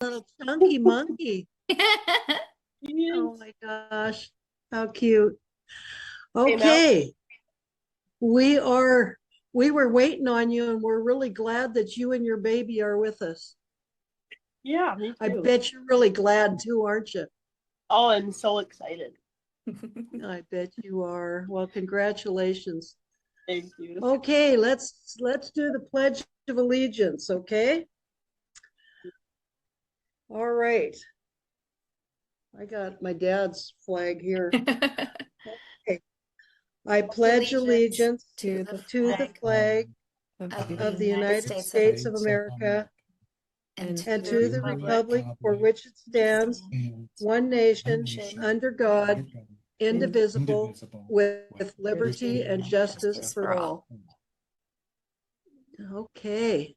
little chunky monkey. Yes. Oh my gosh, how cute. Came out. Okay, we are we were waiting on you and we're really glad that you and your baby are with us. Yeah, me I too. bet you're really glad too, aren't you? Oh, I'm so excited. I bet you are. Well, congratulations. Thank you. Okay, let's do the Pledge of Allegiance, okay? All right. I got my dad's flag here. Okay. I pledge Allegiance allegiance to the to the flag flag of the of the United United States of States America of America and and to the to the republic republic for which it which stands, stands one one nation, nation under God, indivisible indivisible, with with liberty liberty and and justice justice for for all. all. Okay.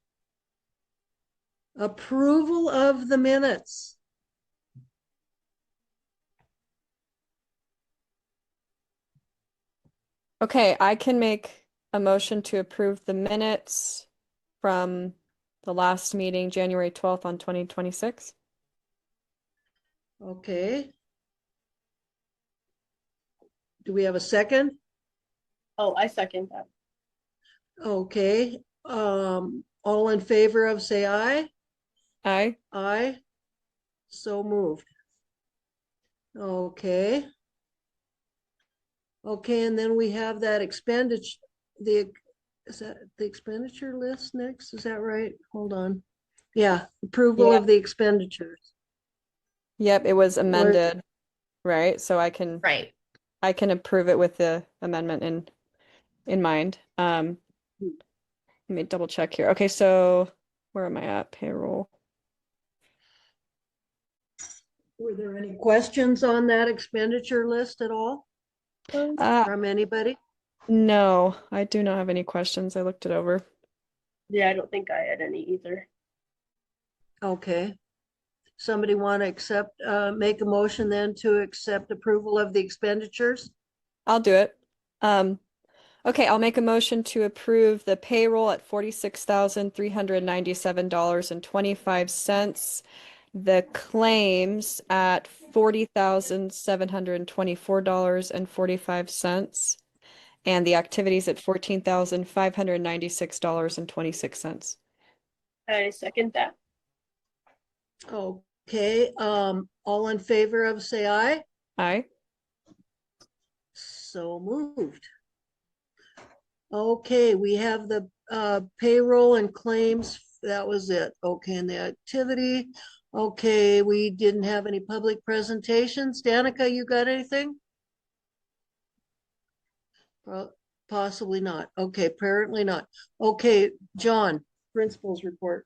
Approval of the minutes. Okay, I can make a motion to approve the minutes from the last meeting, January 12th on 2026. Okay. Do we have a second? Oh, I second that. Okay. All in favor of say aye. Aye. Aye. So moved. Okay. Okay, and then we have that expenditure, is that the expenditure list next? Is that right? Hold on. Yeah, approval of Yep. the expenditures. Yep, it was Or, amended, right? So Right. I can approve it with the amendment in mind. Let me double check here. Okay, so where am I at? Payroll. were there any questions on that expenditure list at all Uh, from anybody? no, I do not have any questions. I looked it over. Yeah, I don't think I had any either. Okay. Somebody want to make a motion then to accept approval of the expenditures? I'll do it. Um, okay, I'll make a motion to approve the payroll at $46,397.25, the claims at $40,724.45, and the activities at $14,596.26. I second that. Okay, all in favor of say aye. Aye. So moved. Okay, we have the payroll and claims. That was it. Okay, and the activity. Okay, we didn't have any public presentations. Danica, you got anything? Possibly not. Okay, apparently not. Okay, John, principal's report.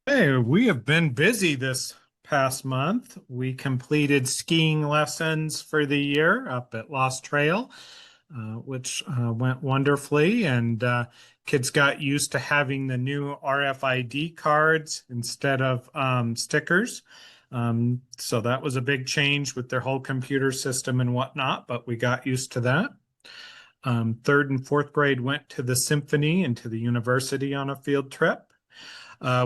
Hey, we have been busy this past month. We completed skiing lessons for the year up at Lost Trail, which went wonderfully. And kids got used to having the new RFID cards instead of stickers. So that was a big change with their whole computer system and whatnot, but we got used to that. Third and fourth grade went to the symphony and to the university on a field trip.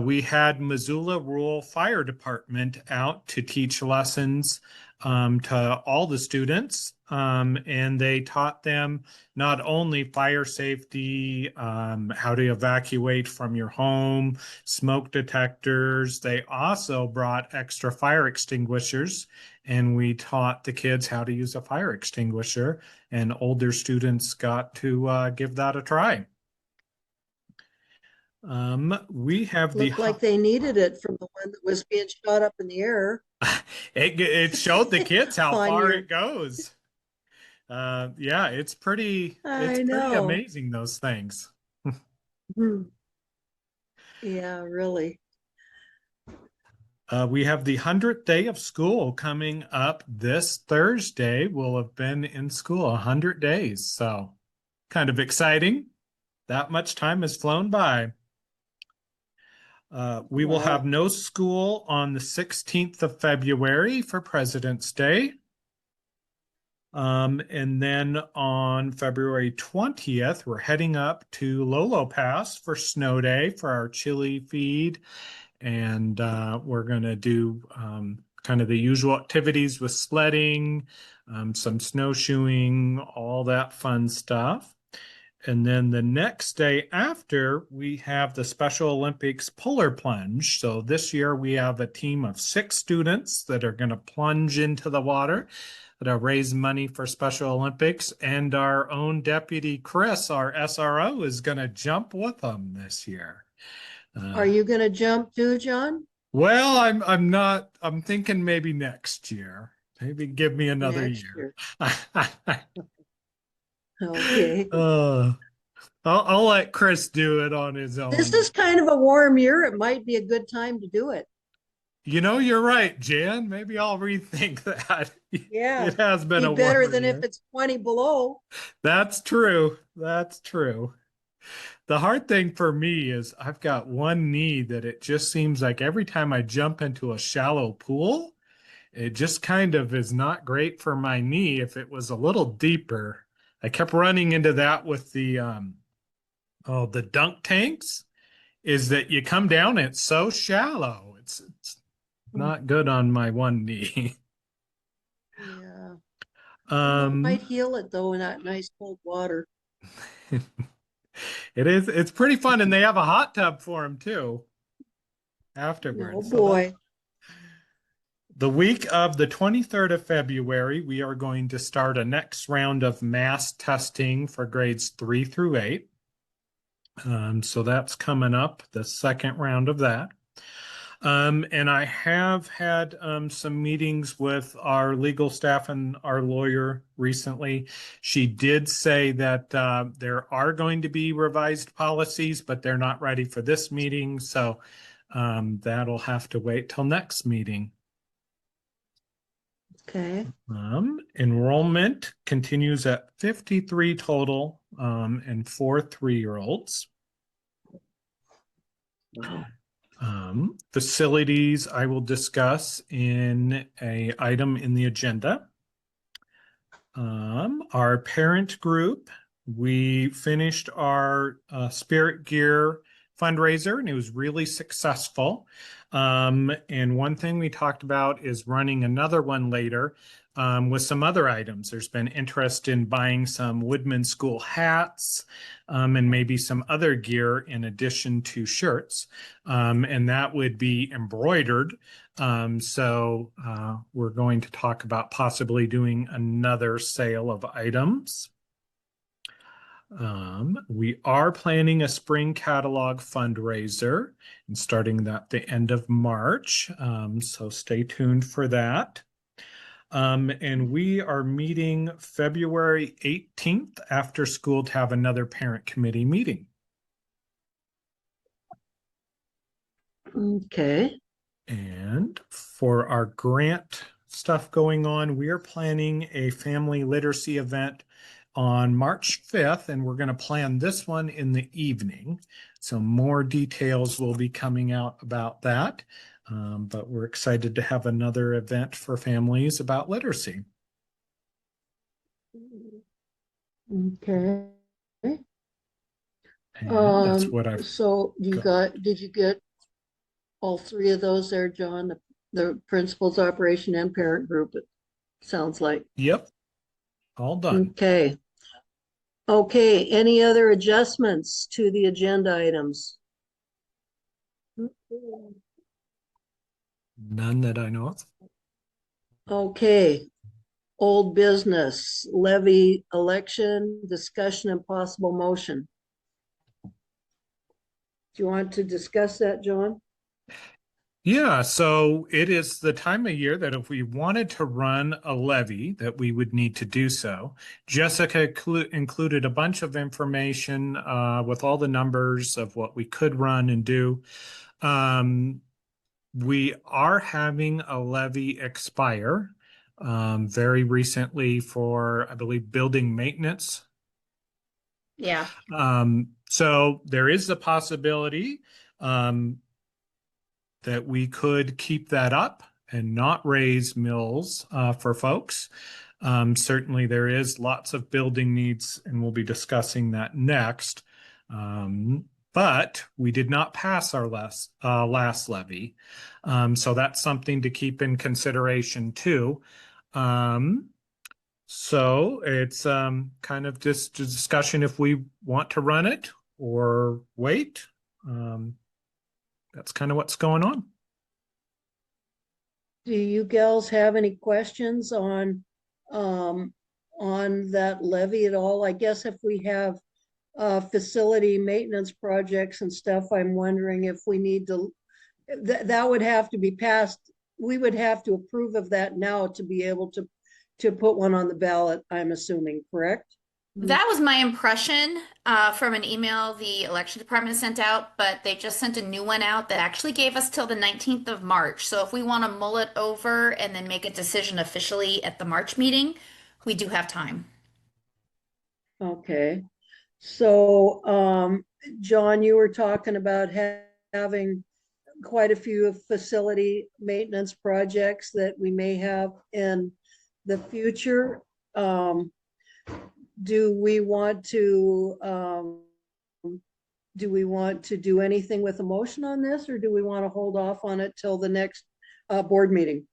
We had Missoula Rural Fire Department out to teach lessons to all the students, and they taught them not only fire safety, how to evacuate from your home, smoke detectors, they also brought extra fire extinguishers, and we taught the kids how to use a fire extinguisher, and older students got to give that a try. We have Looked like they needed it from the one that was being shot up in the air it showed the kids how on far your. it goes. Yeah, it's I pretty know. amazing those things. Hmm. Yeah, really. We have the 100th day of school coming up this Thursday. We'll have been in school 100 days, so kind of exciting. That much time has flown by. We will have Wow. no school on the 16th of February for President's Day. And then on February 20th, we're heading up to Lolo Pass for Snow Day for our chili feed and we're going to do kind of the usual activities with sledding, some snowshoeing, all that fun stuff. And then the next day after, we have the Special Olympics polar plunge. So this year we have a team of 6 students that are going to plunge into the water, that raise money for Special Olympics. And our own deputy Chris, our SRO, is going to jump with them this year. Are you going to jump too, John? Well, I'm not. I'm thinking maybe next year. Maybe give me another Next year. Okay. I'll let Chris do it on his own. This is kind of a warm year. It might be a good time to do it. You know, you're right, Jan. Maybe I'll rethink that. Yeah. It has been Be a better warmer than year. if it's 20 below. That's true. That's true. The hard thing for me is I've got one knee that it just seems like every time I jump into a shallow pool, it just kind of is not great for my knee. If it was a little deeper, I kept running into that with the dunk tanks, is that you come down, it's so shallow. It's not good on my one knee. Yeah. It might Um, heal it though in that nice cold water. it's pretty fun, and they have a hot tub for them too Oh afterwards. boy. The week of the 23rd of February, we are going to start a next round of mass testing for grades 3 through 8. So that's coming up, the second round of that. And I have had some meetings with our legal staff and our lawyer recently. She did say that there are going to be revised policies, but they're not ready for this meeting. So that'll have to wait till next meeting. Okay. Enrollment continues at 53 total and 4 3-year-olds. Wow. Facilities I will discuss in a item in the agenda. Our parent group, we finished our Spirit Gear fundraiser, and it was really successful. And one thing we talked about is running another one later with some other items. There's been interest in buying some Woodman school hats and maybe some other gear in addition to shirts. And that would be embroidered. So we're going to talk about possibly doing another sale of items. We are planning a spring catalog fundraiser and starting that the end of March. So stay tuned for that. And we are meeting February 18th after school to have another parent committee meeting. Okay. And for our grant stuff going on, we are planning a family literacy event on March 5th, and we're going to plan this one in the evening. So more details will be coming out about that. But we're excited to have another event for families about literacy. Okay. And that's what I've So got. did you get all 3 of those there, John? The principal's operation and parent group, it sounds like. Yep, all done. Okay. Okay, any other adjustments to the agenda items? None that I know of. Okay, old business, levy election, discussion and possible motion. Do you want to discuss that, John? Yeah, so it is the time of year that if we wanted to run a levy, that we would need to do so. Jessica included a bunch of information with all the numbers of what we could run and do. We are having a levy expire very recently for, I believe, building maintenance. Yeah. So there is the possibility that we could keep that up and not raise mills for folks. Certainly there is lots of building needs, and we'll be discussing that next. but we did not pass our last levy. So that's something to keep in consideration too. So it's kind of just a discussion if we want to run it or wait. That's kind of what's going on. Do you gals have any questions on that levy at all? I guess if we have facility maintenance projects and stuff, I'm wondering if we need to, that would have to be passed. We would have to approve of that now to be able to put one on the ballot, I'm assuming, correct? That was my impression from an email the election department sent out, but they just sent a new one out that actually gave us till the 19th of March. So if we want to mull it over and then make a decision officially at the March meeting, we do have time. Okay. So, John, you were talking about having quite a few facility maintenance projects that we may have in the future. Do we want to do anything with a motion on this, or do we want to hold off on it till the next board meeting?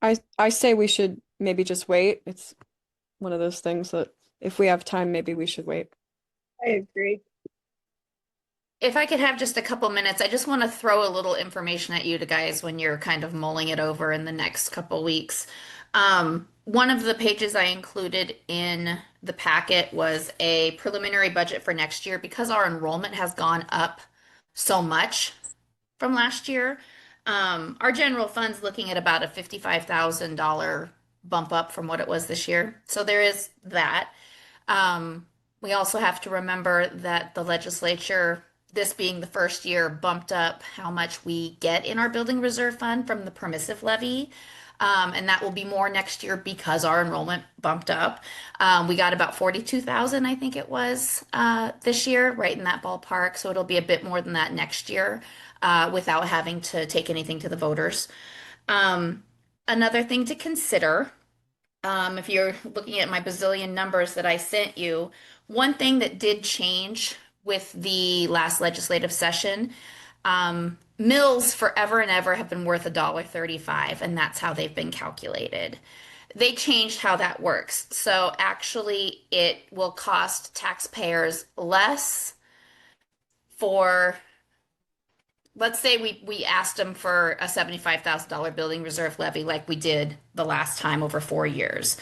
I say we should maybe just wait. It's one of those things that if we have time, maybe we should wait. I agree. If I could have just a couple minutes, I just want to throw a little information at you guys when you're kind of mulling it over in the next couple weeks. One of the pages I included in the packet was a preliminary budget for next year because our enrollment has gone up so much from last year. Our general fund's looking at about a $55,000 bump up from what it was this year. So there is that. We also have to remember that the legislature, this being the first year, bumped up how much we get in our building reserve fund from the permissive levy. And that will be more next year because our enrollment bumped up. We got about 42,000, I think it was, this year, right in that ballpark. So it'll be a bit more than that next year, without having to take anything to the voters. Another thing to consider, if you're looking at my bazillion numbers that I sent you, one thing that did change with the last legislative session, mills forever and ever have been worth $1.35, and that's how they've been calculated. They changed how that works. So actually, it will cost taxpayers less for, let's say we asked them for a $75,000 building reserve levy like we did the last time over 4 years.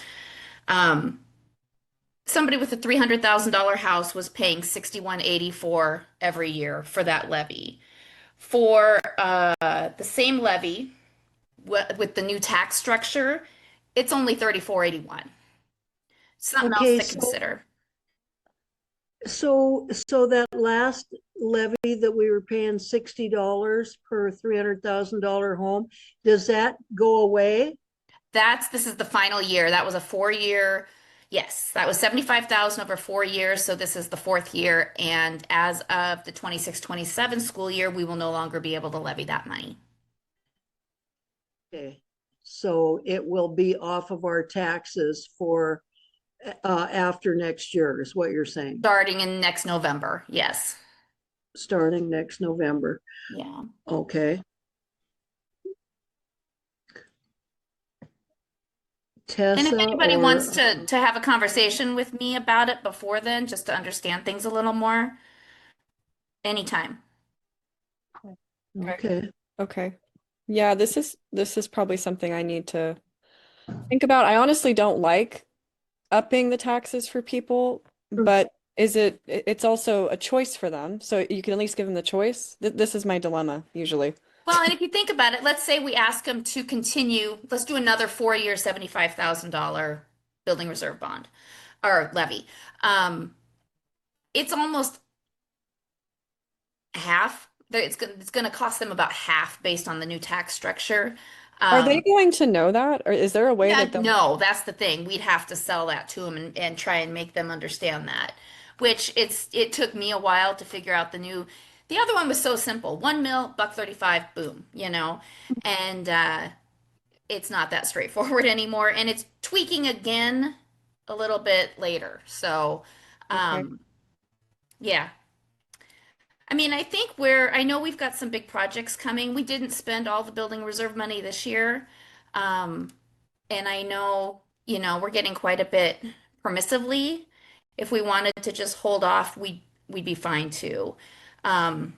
Somebody with a $300,000 house was paying $61.84 every year for that levy. For the same levy with the new tax structure, it's only $34.81. Something else Okay, to consider. so that last levy that we were paying $60 per $300,000 home, does that go away? This is the final year. That was a 4 year. Yes, that was 75,000 over 4 years. So this is the fourth year. And as of the 26-27 school year, we will no longer be able to levy that money. Okay, so it will be off of our taxes for after next year is what you're saying, Starting in next November. Yes. starting next November. Yeah. Okay. And if Tessa anybody or wants to have a conversation with me about it before then, just to understand things a little more, anytime. okay. Okay. Yeah, this is probably something I need to think about. I honestly don't like upping the taxes for people, but it's also a choice for them. So you can at least give them the choice. This is my dilemma usually. Well, and if you think about it, let's say we ask them to continue, let's do another 4 year, $75,000 building reserve bond or levy. It's almost half. It's going to cost them about half based on the new tax structure. Are they going to know that? Or is there a way that No, that's the thing. We'd have to sell that to them and try and make them understand that, which it took me a while to figure out the other one was so simple. 1 mil, $1.35, boom, and it's not that straightforward anymore. And it's tweaking again a little bit later. So Um, yeah. I mean, I know we've got some big projects coming. We didn't spend all the building reserve money this year. Um, and I know, we're getting quite a bit permissively. If we wanted to just hold off, we'd be fine too. Um,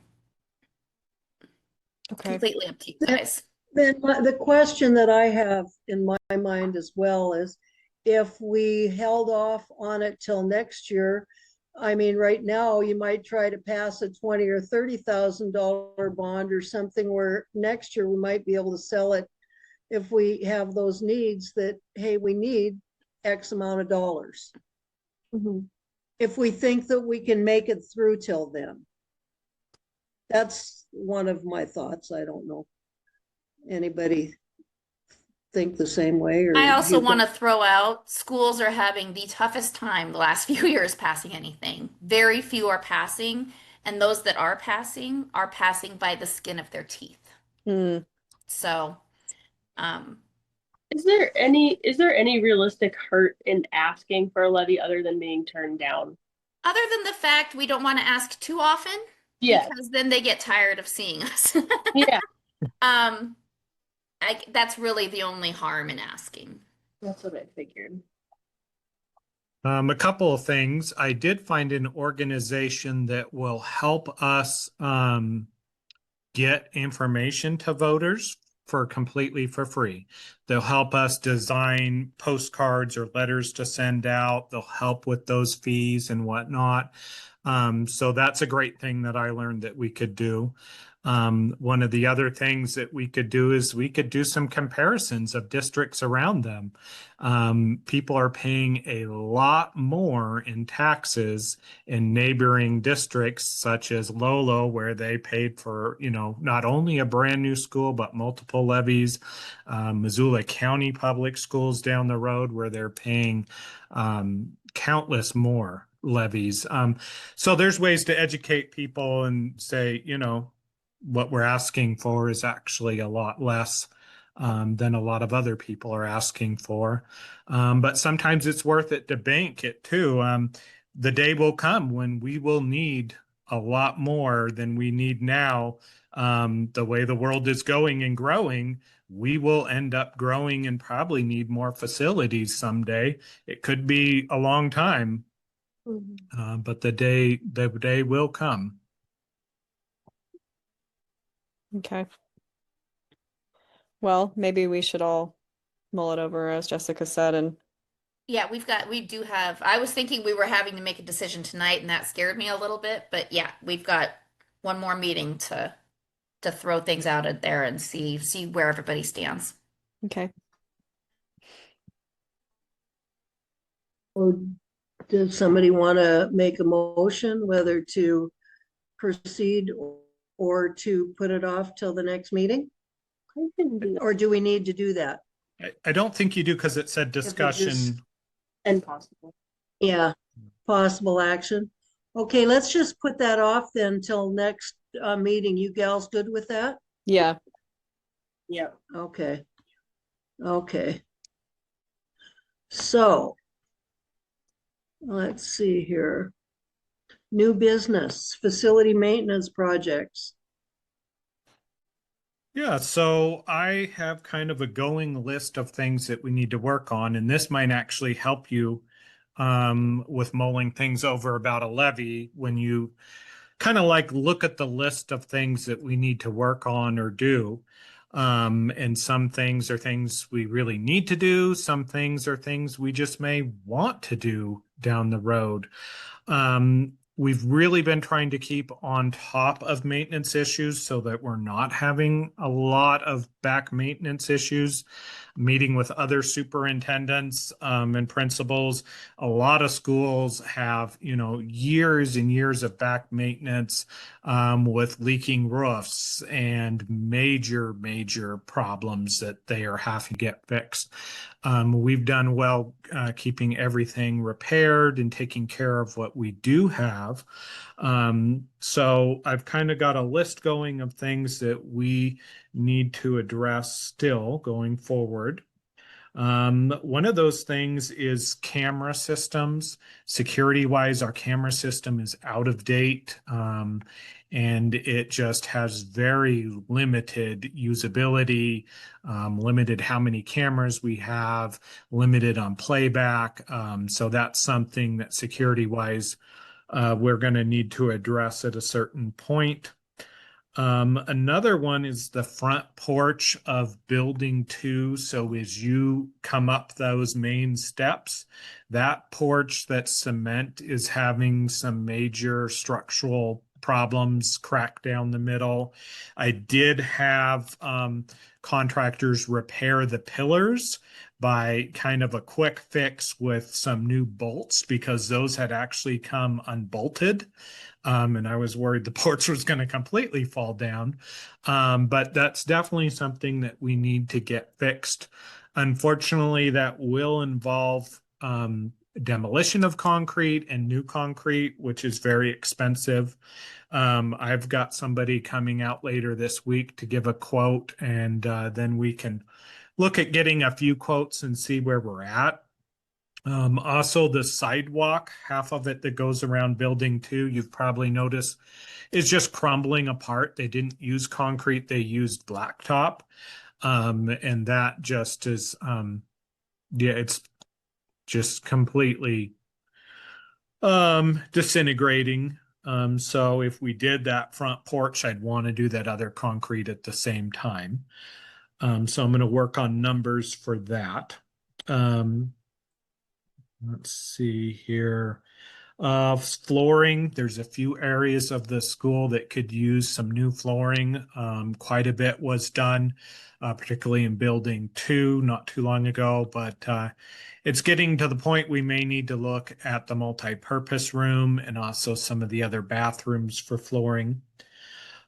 Okay. Completely up to you guys. Then the question that I have in my mind as well is if we held off on it till next year, I mean, right now you might try to pass a 20 or $30,000 bond or something where next year we might be able to sell it if we have those needs that, hey, we need X amount of dollars. Mhm. If we think that we can make it through till then. That's one of my thoughts. I don't know. Anybody think the same way, or I do also you want to think? throw out schools are having the toughest time the last few years passing anything. Very few are passing, and those that are passing by the skin of their teeth. Hmm. So, um, Is there any realistic hurt in asking for a levy other than being turned down? other than the fact we don't want to ask too often Yeah. because then they get tired of seeing us. Yeah. Um, that's really the only harm in asking. That's what I figured. A couple of things. I did find an organization that will help us get information to voters for completely for free. They'll help us design postcards or letters to send out. They'll help with those fees and whatnot. So that's a great thing that I learned that we could do. One of the other things that we could do is we could do some comparisons of districts around them. People are paying a lot more in taxes in neighboring districts such as Lolo, where they paid for, not only a brand new school, but multiple levies. Missoula County Public Schools down the road, where they're paying countless more levies. So there's ways to educate people and say, what we're asking for is actually a lot less than a lot of other people are asking for. But sometimes it's worth it to bank it too. The day will come when we will need a lot more than we need now. The way the world is going and growing, we will end up growing and probably need more facilities someday. It could be a long time, but the day will come. Okay. Well, maybe we should all mull it over, as Jessica said, and Yeah, I was thinking we were having to make a decision tonight and that scared me a little bit, but yeah, we've got one more meeting to throw things out at there and see where everybody stands. okay. Or does somebody want to make a motion whether to proceed or to put it off till the next meeting? I can do that. Or do we need to do that? I don't think you do because it said If we discussion. just- And possible. Yeah, possible action. Okay, let's just put that off then till next meeting. You gals good with that? Yeah. Yeah. Okay. Okay. So let's see here. New business, facility maintenance projects. Yeah, so I have kind of a going list of things that we need to work on, and this might actually help you with mulling things over about a levy when you kind of like look at the list of things that we need to work on or do. And some things are things we really need to do, some things are things we just may want to do down the road. We've really been trying to keep on top of maintenance issues so that we're not having a lot of back maintenance issues. Meeting with other superintendents and principals, a lot of schools have, years and years of back maintenance with leaking roofs and major, major problems that they are having to get fixed. We've done well keeping everything repaired and taking care of what we do have. So I've kind of got a list going of things that we need to address still going forward. One of those things is camera systems. Security wise, our camera system is out of date. And it just has very limited usability, limited how many cameras we have, limited on playback. So that's something that security wise, we're going to need to address at a certain point. Another one is the front porch of building 2. So as you come up those main steps, that porch, that cement, is having some major structural problems, crack down the middle. I did have contractors repair the pillars by kind of a quick fix with some new bolts, because those had actually come unbolted. And I was worried the porch was going to completely fall down. But that's definitely something that we need to get fixed. Unfortunately, that will involve demolition of concrete and new concrete, which is very expensive. I've got somebody coming out later this week to give a quote, and then we can look at getting a few quotes and see where we're at. Also, the sidewalk, half of it that goes around building 2, you've probably noticed, is just crumbling apart. They didn't use concrete, they used blacktop. And that just is, yeah, it's just completely disintegrating. So if we did that front porch, I'd want to do that other concrete at the same time. So I'm going to work on numbers for that. Let's see here. Flooring, there's a few areas of the school that could use some new flooring. Quite a bit was done, particularly in building 2 not too long ago, but it's getting to the point we may need to look at the multi-purpose room and also some of the other bathrooms for flooring.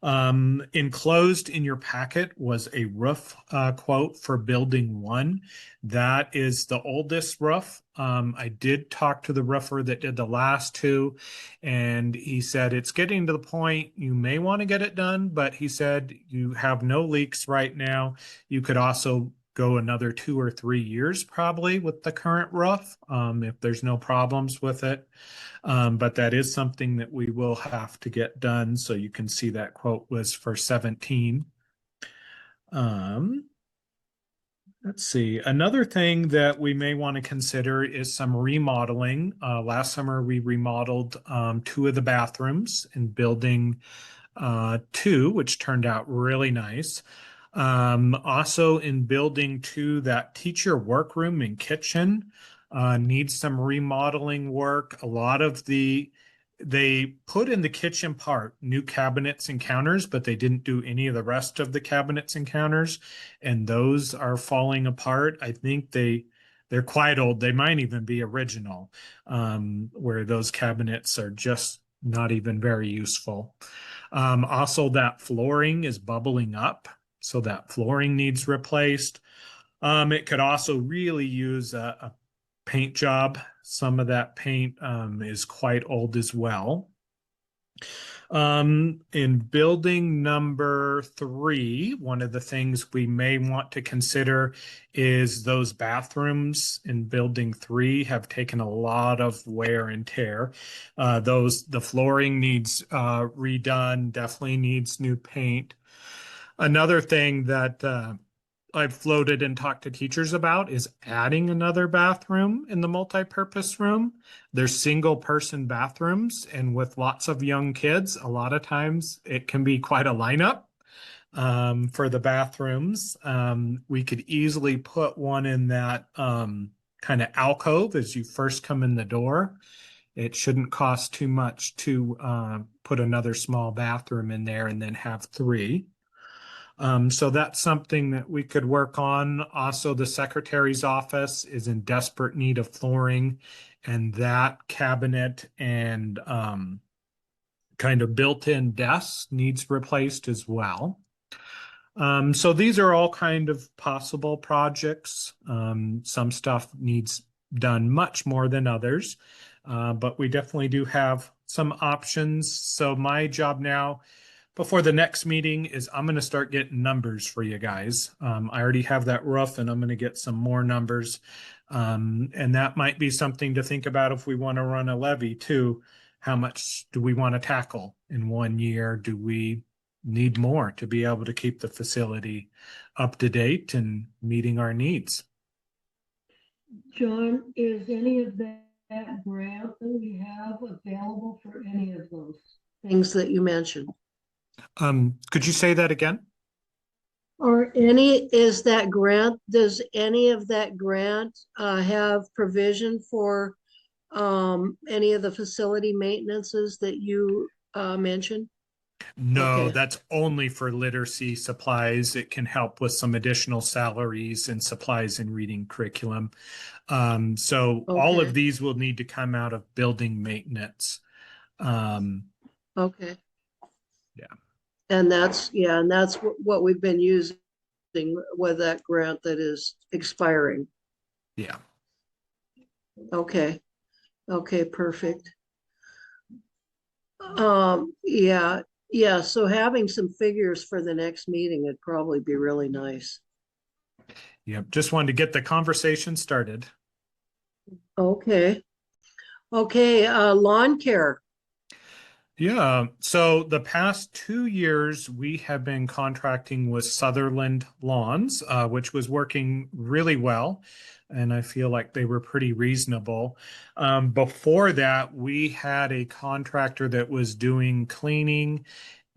Enclosed in your packet was a roof quote for building 1. That is the oldest roof. I did talk to the roofer that did the last 2, and he said it's getting to the point you may want to get it done, but he said you have no leaks right now. You could also go another 2 or 3 years probably with the current roof, if there's no problems with it. But that is something that we will have to get done. So you can see that quote was for 17. Let's see. Another thing that we may want to consider is some remodeling. Last summer, we remodeled 2 of the bathrooms in building 2, which turned out really nice. Also in building 2, that teacher workroom and kitchen needs some remodeling work. A lot of they put in the kitchen part new cabinets and counters, but they didn't do any of the rest of the cabinets and counters, and those are falling apart. I think they're quite old. They might even be original, where those cabinets are just not even very useful. Also, that flooring is bubbling up, so that flooring needs replaced. It could also really use a paint job. Some of that paint is quite old as well. In building number 3, one of the things we may want to consider is those bathrooms in building 3 have taken a lot of wear and tear. The flooring needs redone, definitely needs new paint. Another thing that I've floated and talked to teachers about is adding another bathroom in the multi-purpose room. There's single person bathrooms, and with lots of young kids, a lot of times it can be quite a lineup for the bathrooms. We could easily put one in that kind of alcove as you first come in the door. It shouldn't cost too much to put another small bathroom in there and then have 3. So that's something that we could work on. Also, the secretary's office is in desperate need of flooring, and that cabinet and kind of built-in desk needs replaced as well. So these are all kind of possible projects. Some stuff needs done much more than others, but we definitely do have some options. So my job now, before the next meeting is I'm going to start getting numbers for you guys. I already have that roof and I'm going to get some more numbers. And that might be something to think about if we want to run a levy too. How much do we want to tackle in 1 year? Do we need more to be able to keep the facility up to date and meeting our needs? John, is any of that grant that we have available for any of those things that you mentioned? Could you say that again? Is that grant, does any of that grant have provision for any of the facility maintenances that you mentioned? No, Okay. that's only for literacy supplies. It can help with some additional salaries and supplies in reading curriculum. So all Okay. of these will need to come out of building maintenance. Okay. Yeah. And that's what we've been using with that grant that is expiring. Yeah. Okay. Okay, perfect. Yeah, yeah, so having some figures for the next meeting would probably be really nice. Yep. Just wanted to get the conversation started. Okay. Okay, lawn care. Yeah. So the past 2 years, we have been contracting with Sutherland Lawns, which was working really well. And I feel like they were pretty reasonable. Before that, we had a contractor that was doing cleaning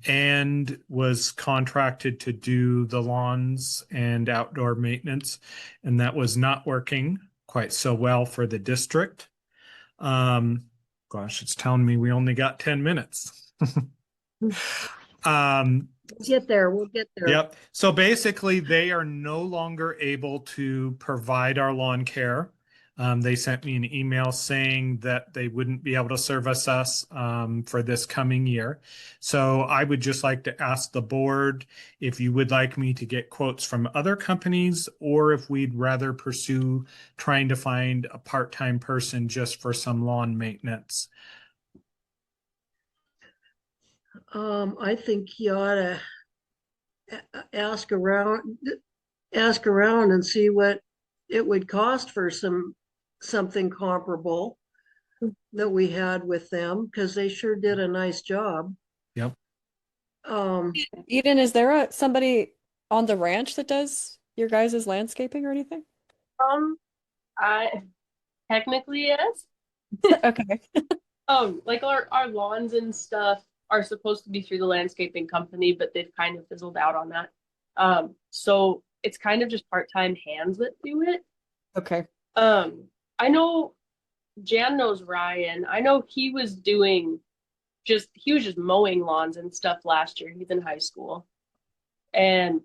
and was contracted to do the lawns and outdoor maintenance. And that was not working quite so well for the district. Gosh, it's telling me we only got 10 minutes. Um, We'll get there. yep. So basically, they are no longer able to provide our lawn care. They sent me an email saying that they wouldn't be able to service us for this coming year. So I would just like to ask the board if you would like me to get quotes from other companies or if we'd rather pursue trying to find a part-time person just for some lawn maintenance. I think you ought to ask around, and see what it would cost for something comparable that we had with them, because they sure did a nice job. Yep. Eden, is there somebody on the ranch that does your guys' landscaping or anything? I technically yes. Okay. Like our lawns and stuff are supposed to be through the landscaping company, but they've kind of fizzled out on that. So it's kind of just part-time hands that do it. Okay. I know Jan knows Ryan. I know he was just mowing lawns and stuff last year. He's in high school. And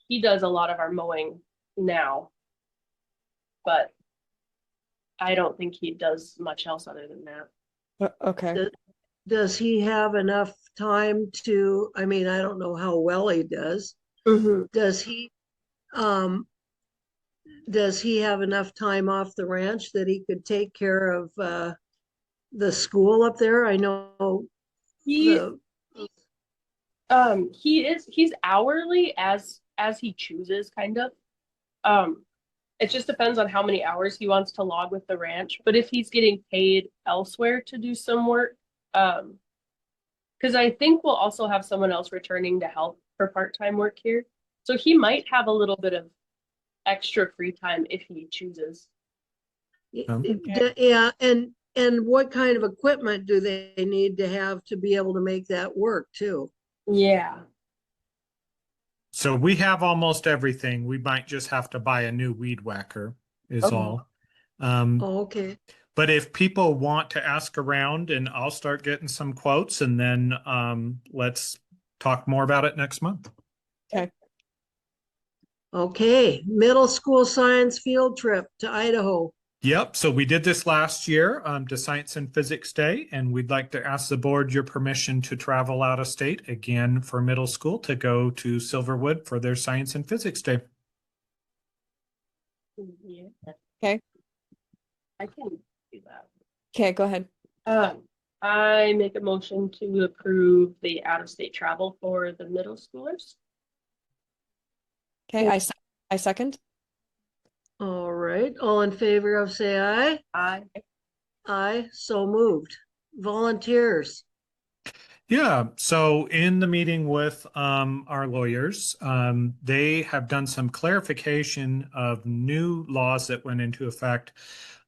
he does a lot of our mowing now. But I don't think he does much else other than that. Okay. Does he have enough time to, I mean, I don't know how well he does. Mm-hmm. Does he have enough time off the ranch that he could take care of the school up there? I know He the he's hourly as he chooses, kind of. It just depends on how many hours he wants to log with the ranch. But if he's getting paid elsewhere to do some work, because I think we'll also have someone else returning to help for part-time work here. So he might have a little bit of extra free time if he chooses. yeah, and what kind of equipment do they need to have to be able to make that work too? Yeah. So we have almost everything. We might just have to buy a new weed whacker is Okay. all. Okay. But if people want to ask around and I'll start getting some quotes and then let's talk more about it next month. Okay. Okay, middle school science field trip to Idaho. Yep. So we did this last year to Science and Physics Day, and we'd like to ask the board your permission to travel out of state again for middle school to go to Silverwood for their Science and Physics Day. Yeah. Okay. I can do that. Okay, go ahead. I make a motion to approve the out-of-state travel for the middle schoolers. Okay, I second. All right, all in favor of say aye. I Aye, so moved. Volunteers. Yeah, so in the meeting with our lawyers, they have done some clarification of new laws that went into effect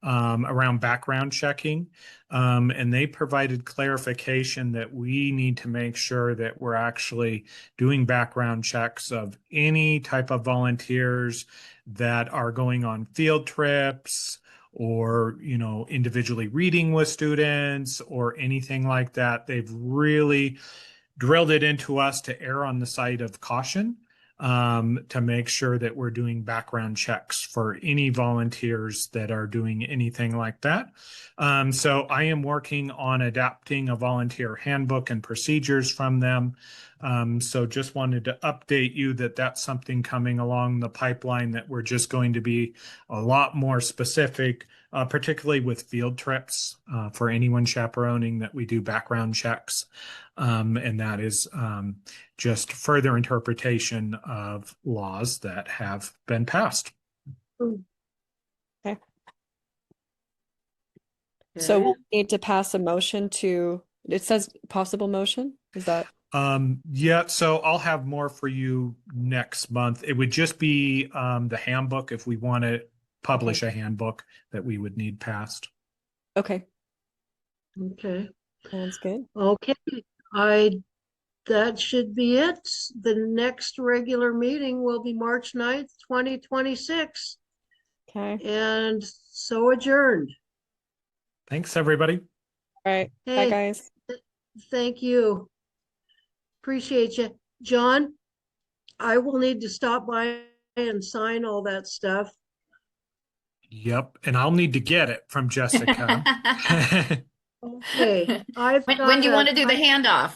around background checking. And they provided clarification that we need to make sure that we're actually doing background checks of any type of volunteers that are going on field trips or individually reading with students or anything like that. They've really drilled it into us to err on the side of caution, to make sure that we're doing background checks for any volunteers that are doing anything like that. So I am working on adapting a volunteer handbook and procedures from them. So just wanted to update you that that's something coming along the pipeline, that we're just going to be a lot more specific, particularly with field trips, for anyone chaperoning, that we do background checks. And that is just further interpretation of laws that have been passed. Okay. So Okay. we'll need to pass a motion to, it says possible motion, is that? Yeah, so I'll have more for you next month. It would just be the handbook, if we want to publish a handbook, that we would need passed. Okay, Okay, sounds good. okay. That should be it. The next regular meeting will be March 9th, 2026, Okay, and so adjourned. Thanks, everybody. all right, bye Hey, guys. thank you. Appreciate you. John, I will need to stop by and sign all that stuff. Yep, and I'll need to get it from Jessica. Okay, I've When do you got want to do the handoff?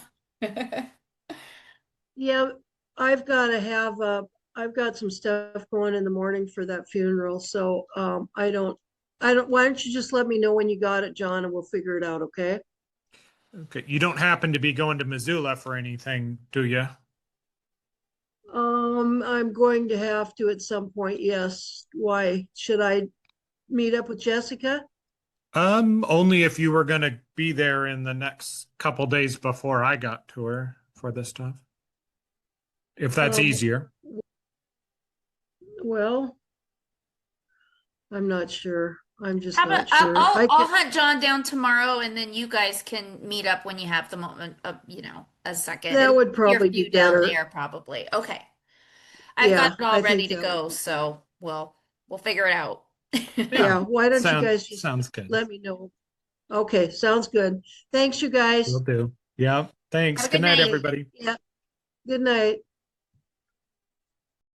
yeah, I've got to have I've got some stuff going in the morning for that funeral, so I don't, why don't you just let me know when you got it, John, and we'll figure it out, okay? Okay, you don't happen to be going to Missoula for anything, do you? I'm going to have to at some point, yes. Why? Should I meet up with Jessica? Only if you were gonna be there in the next couple days before I got to her for this stuff. If that's Um, easier. Well, I'm not sure. I'm just How not about sure. I I'll can, hunt John down tomorrow, and then you guys can meet up when you have the moment of, a second. that It'll would be probably near be you down better. there, probably. Okay. I've got Yeah, it all I ready think to that go, would be, so we'll figure it out. yeah, why don't you guys just Sounds good. let me know? Okay, sounds good. Thanks, you Will guys. do. Yeah. Thanks. Have a Good good night, night. everybody. Yeah, good night.